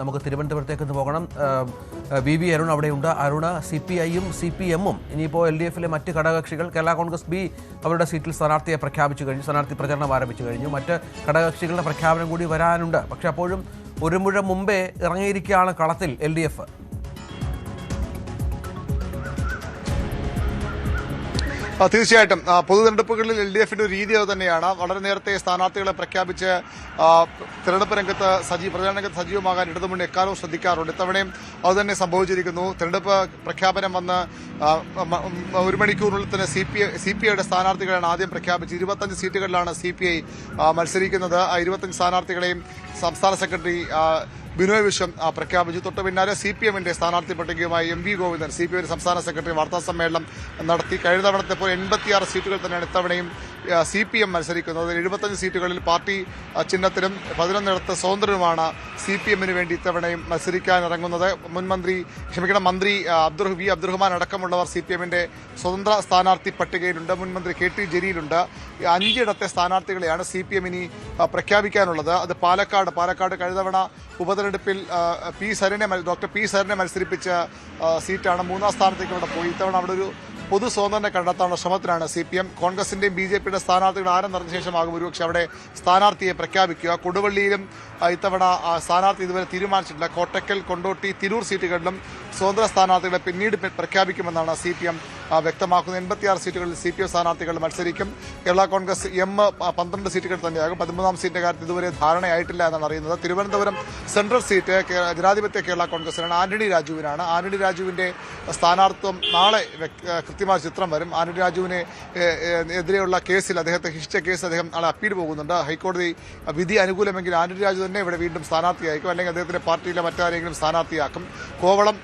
നമുക്ക് തിരുവനന്തപുരത്തേക്ക് ഒന്ന് പോകണം. വി അരുൺ അവിടെയുണ്ട്. അരുണ്, CPI-യും CPM-ഉം ഇനിയിപ്പോൾ LDF-ലെ മറ്റ് ഘടകകക്ഷികൾ കേരള കോൺഗ്രസ് ബി അവരുടെ സീറ്റിൽ സ്ഥാനാർത്ഥിയെ പ്രഖ്യാപിച്ചു കഴിഞ്ഞു. സ്ഥാനാർത്ഥി പ്രചരണം ആരംഭിച്ചു കഴിഞ്ഞു. മറ്റ് ഘടകകക്ഷികളുടെ പ്രഖ്യാപനം കൂടി വരാനുണ്ട്. പക്ഷേ അപ്പോഴും ഒരു മുഴ മുമ്പേ ഇറങ്ങിയിരിക്കുകയാണ് കളത്തിൽ LDF. തീർച്ചയായിട്ടും പൊതു തെരഞ്ഞെടുപ്പുകളിൽ LDF-ന്റെ ഒരു രീതി അത് തന്നെയാണ്. വളരെ നേരത്തെ സ്ഥാനാർത്ഥികളെ പ്രഖ്യാപിച്ച് തെരഞ്ഞെടുപ്പ് രംഗത്ത് പ്രചാരണ രംഗത്ത് സജീവമാകാൻ ഇടതുമുന്നണി എക്കാലവും ശ്രദ്ധിക്കാറുണ്ട്. ഇത്തവണയും അതുതന്നെ സംഭവിച്ചിരിക്കുന്നു. തെരഞ്ഞെടുപ്പ് പ്രഖ്യാപനം വന്ന് 1 മണിക്കൂറിനുള്ളിൽ തന്നെ CPI-യുടെ സ്ഥാനാർത്ഥികളാണ് ആദ്യം പ്രഖ്യാപിച്ച് 25 സീറ്റുകളിലാണ് CPI മത്സരിക്കുന്നത്. ആ 25 സ്ഥാനാർത്ഥികളെയും സംസ്ഥാന സെക്രട്ടറി ബിനോയ് വിശ്വം പ്രഖ്യാപിച്ചു. തൊട്ട് പിന്നാലെ CPM-ന്റെ സ്ഥാനാർത്ഥി പട്ടികയുമായി MV ഗോവിന്ദൻ CPI സംസ്ഥാന സെക്രട്ടറി വാർത്താ സമ്മേളനം നടത്തി. കഴിഞ്ഞ തവണത്തെ പോലെ 86 സീറ്റുകൾ തന്നെയാണ് ഇത്തവണയും CPM മത്സരിക്കുന്നത്. 75 സീറ്റുകളിൽ പാർട്ടി ചിഹ്നത്തിലും 11 സ്വതന്ത്രരുമാണ് CPM-ന് വേണ്ടി ഇത്തവണയും മത്സരിക്കാനിറങ്ങുന്നത്. മന്ത്രി അബ്ദുറഹ്മാൻ അടക്കമുള്ളവർ CPM-ന്റെ സ്വതന്ത്ര സ്ഥാനാർത്ഥി പട്ടികയിലുണ്ട്. മുൻ മന്ത്രി KT ജലീലുണ്ട്. 5 സ്ഥാനാർത്ഥികളെയാണ് CPM ഇനി പ്രഖ്യാപിക്കാനുള്ളത്. അത് പാലക്കാട് കഴിഞ്ഞ തവണ ഉപതെരഞ്ഞെടുപ്പിൽ ഡോക്ടർ പി സരനെ മത്സരിപ്പിച്ച സീറ്റാണ്. 3ാം സ്ഥാനത്തേക്ക് അവിടെ പോയി. ഇത്തവണ അവിടെ ഒരു പൊതു സ്വതന്ത്രനെ കണ്ടെത്താനുള്ള ശ്രമത്തിലാണ് CPM. കോൺഗ്രസിന്റെയും BJP-യുടെ സ്ഥാനാർത്ഥികൾ ആരും നടന്ന ശേഷമാകും ഒരുപക്ഷെ അവിടെ സ്ഥാനാർത്ഥിയെ പ്രഖ്യാപിക്കുക. കൊടുവള്ളിയിലും ഇത്തവണ സ്ഥാനാർത്ഥി ഇതുവരെ തീരുമാനിച്ചിട്ടില്ല. കോട്ടക്കൽ, കൊണ്ടോട്ടി, തിരൂർ സീറ്റുകളിലും സ്വതന്ത്ര സ്ഥാനാർത്ഥികളെ പിന്നീട് പ്രഖ്യാപിക്കുമെന്നാണ് CPM വ്യക്തമാക്കുന്നത്. 86 സീറ്റുകളിൽ CPM സ്ഥാനാർത്ഥികൾ മത്സരിക്കും. കേരള കോൺഗ്രസ് M 12 സീറ്റുകൾ തന്നെയാകും. 13ാം സീറ്റിന്റെ കാര്യത്തിൽ ഇതുവരെ ധാരണയായിട്ടില്ല എന്നാണ് അറിയുന്നത്. തിരുവനന്തപുരം സെൻട്രൽ സീറ്റ് ജനാധിപത്യ കേരള കോൺഗ്രസിനാണ്. ആന്റണി രാജുവിനാണ്. ആന്റണി രാജുവിന്റെ സ്ഥാനാർത്ഥിത്വം നാളെ കൃത്യമായ ചിത്രം വരും. ആന്റണി രാജുവിനെ എതിരെയുള്ള കേസിൽ അദ്ദേഹത്തെ ഹിച്ച കേസ് അദ്ദേഹം നാളെ അപ്പീൽ പോകുന്നുണ്ട്. ഹൈക്കോടതി വിധി അനുകൂലമെങ്കിൽ ആന്റണി രാജു തന്നെ ഇവിടെ വീണ്ടും സ്ഥാനാർത്ഥിയായിരിക്കും. അല്ലെങ്കിൽ അദ്ദേഹത്തിന്റെ പാർട്ടിയിലെ മറ്റാരെങ്കിലും സ്ഥാനാർത്ഥിയാക്കും. കോവളം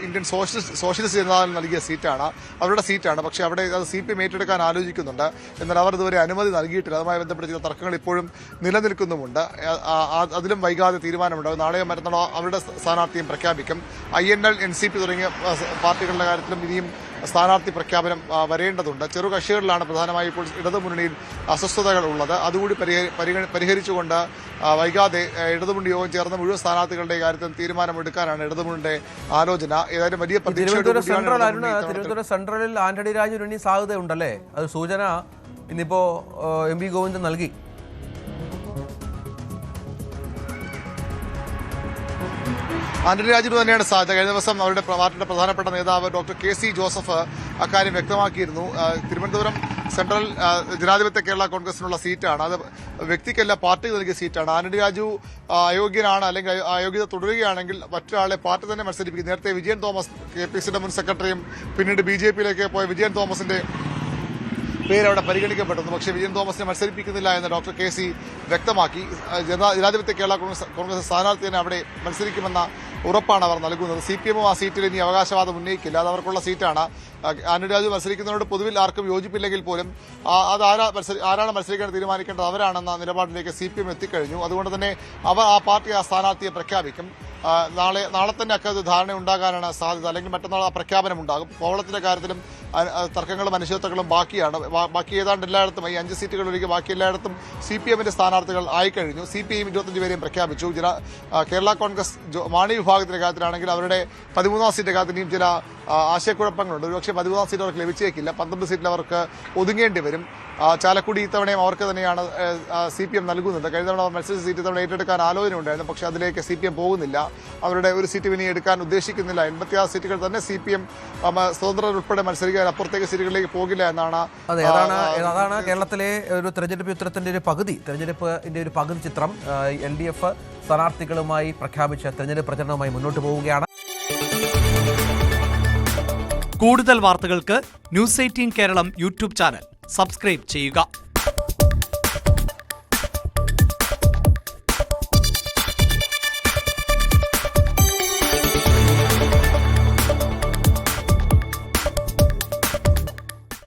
ഇന്ത്യൻ സോഷ്യലിസ്റ്റ് ജനതാദൾ നൽകിയ സീറ്റാണ്, അവരുടെ സീറ്റാണ്. പക്ഷേ അവിടെ അത് CPM ഏറ്റെടുക്കാൻ ആലോചിക്കുന്നുണ്ട്. എന്നാൽ അവർ ഇതുവരെ അനുമതി നൽകിയിട്ടില്ല. അതുമായി ബന്ധപ്പെട്ട് ചില തർക്കങ്ങൾ ഇപ്പോഴും നിലനിൽക്കുന്നുമുണ്ട്. അതിലും വൈകാതെ തീരുമാനമുണ്ടാകും. നാളെയോ മറ്റന്നാളോ അവരുടെ സ്ഥാനാർത്ഥിയും പ്രഖ്യാപിക്കും. INL, NCP തുടങ്ങിയ പാർട്ടികളുടെ കാര്യത്തിലും ഇനിയും സ്ഥാനാർത്ഥി പ്രഖ്യാപനം വരേണ്ടതുണ്ട്. ചെറുകക്ഷികളിലാണ് പ്രധാനമായും ഇപ്പോൾ ഇടതുമുന്നണിയിൽ അസ്വസ്ഥതകൾ ഉള്ളത്. അതുകൂടി പരിഹരിച്ചുകൊണ്ട് വൈകാതെ ഇടതുമുന്നണി യോഗം ചേർന്ന് മുഴുവൻ സ്ഥാനാർത്ഥികളുടെ കാര്യത്തിൽ തീരുമാനമെടുക്കാനാണ് ഇടതുമുന്നണിയുടെ ആലോചന. ഏതായാലും വലിയ തിരുവനന്തപുരം സെൻട്രലിൽ ആന്റണി രാജുവിന് ഇനി സാധ്യതയുണ്ടല്ലേ? അത് സൂചന ഇന്നിപ്പോ MV ഗോവിന്ദൻ നൽകി. ആന്റണി രാജുവിന് തന്നെയാണ് സാധ്യത. കഴിഞ്ഞ ദിവസം അവരുടെ പാർട്ടിയുടെ പ്രധാനപ്പെട്ട നേതാവ് ഡോക്ടർ KC ജോസഫ് അക്കാര്യം വ്യക്തമാക്കിയിരുന്നു. തിരുവനന്തപുരം സെൻട്രൽ ജനാധിപത്യ കേരള കോൺഗ്രസിനുള്ള സീറ്റാണ്. അത് വ്യക്തിക്കല്ല, പാർട്ടി നൽകിയ സീറ്റാണ്. ആന്റണി രാജു അയോഗ്യനാണ് അല്ലെങ്കിൽ അയോഗ്യത തുടരുകയാണെങ്കിൽ മറ്റൊരാളെ പാർട്ടി തന്നെ മത്സരിപ്പിക്കും. നേരത്തെ വിജയൻ തോമസ് KPCയുടെ മുൻ സെക്രട്ടറിയും പിന്നീട് BJP-യിലേക്ക് പോയ വിജയൻ തോമസിന്റെ പേര് അവിടെ പരിഗണിക്കപ്പെടുന്നു. പക്ഷേ വിജയൻ തോമസിനെ മത്സരിപ്പിക്കുന്നില്ല എന്ന് ഡോക്ടർ KC വ്യക്തമാക്കി. ജനാധിപത്യ കേരള കോൺഗ്രസ് സ്ഥാനാർത്ഥി തന്നെ അവിടെ മത്സരിക്കുമെന്ന ഉറപ്പാണ് അവർ നൽകുന്നത്. CPM ആ സീറ്റിൽ ഇനി അവകാശവാദം ഉന്നയിക്കില്ല. അത് അവർക്കുള്ള സീറ്റാണ്. ആന്റണി രാജു മത്സരിക്കുന്നതിനോട് പൊതുവിൽ ആർക്കും യോജിപ്പില്ലെങ്കിൽ പോലും അത് ആരാണ് മത്സരിക്കാൻ തീരുമാനിക്കേണ്ടത് അവരാണെന്ന നിലപാടിലേക്ക് CPM എത്തിക്കഴിഞ്ഞു. അതുകൊണ്ട് തന്നെ അവർ ആ പാർട്ടി ആ സ്ഥാനാർത്ഥിയെ പ്രഖ്യാപിക്കും. നാളെ തന്നെ അക്കാര്യത്തിൽ ധാരണ ഉണ്ടാകാനാണ് സാധ്യത. അല്ലെങ്കിൽ മറ്റന്നാൾ ആ പ്രഖ്യാപനം ഉണ്ടാകും. കോവളത്തിന്റെ കാര്യത്തിലും തർക്കങ്ങളും അനിശ്ചിതത്വങ്ങളും ബാക്കിയാണ്. ബാക്കി ഏതാണ്ട് എല്ലായിടത്തും ഈ 5 സീറ്റുകൾ ഒഴികെ ബാക്കി എല്ലായിടത്തും CPM-ന്റെ സ്ഥാനാർത്ഥികൾ ആയിക്കഴിഞ്ഞു. CPI 25 പേരെയും പ്രഖ്യാപിച്ചു. കേരള കോൺഗ്രസ് മാണി വിഭാഗത്തിന്റെ കാര്യത്തിലാണെങ്കിൽ അവരുടെ 13ാം സീറ്റ് കാര്യത്തിലും ചില ആശയക്കുഴപ്പങ്ങളുണ്ട്. ഒരുപക്ഷെ 13ാം സീറ്റ് അവർക്ക് ലഭിച്ചേക്കില്ല. 12 സീറ്റിൽ അവർക്ക് ഒതുങ്ങേണ്ടി വരും. ചാലക്കുടി ഇത്തവണയും അവർക്ക് തന്നെയാണ് CPM നൽകുന്നത്. കഴിഞ്ഞ തവണ മത്സരിച്ച സീറ്റ് ഇത്തവണ ഏറ്റെടുക്കാൻ ആലോചന ഉണ്ടായിരുന്നു. പക്ഷേ അതിലേക്ക് CPM പോകുന്നില്ല. അവരുടെ ഒരു സീറ്റ് ഇനി എടുക്കാൻ ഉദ്ദേശിക്കുന്നില്ല. 86 സീറ്റുകൾ തന്നെ CPM സ്വതന്ത്രർ ഉൾപ്പെടെ മത്സരിക്കാൻ അപ്പുറത്തേക്ക് സീറ്റുകളിലേക്ക് പോകില്ല എന്നാണ്. അതാണ് കേരളത്തിലെ ഒരു തെരഞ്ഞെടുപ്പ് ചിത്രത്തിന്റെ ഒരു പകുതി, തെരഞ്ഞെടുപ്പിന്റെ ഒരു പകുതി ചിത്രം. LDF സ്ഥാനാർത്ഥികളുമായി പ്രഖ്യാപിച്ച തെരഞ്ഞെടുപ്പ് പ്രചരണവുമായി മുന്നോട്ട് പോവുകയാണ്. കൂടുതൽ വാർത്തകൾക്ക് News 18 Keralam YouTube channel subscribe ചെയ്യുക.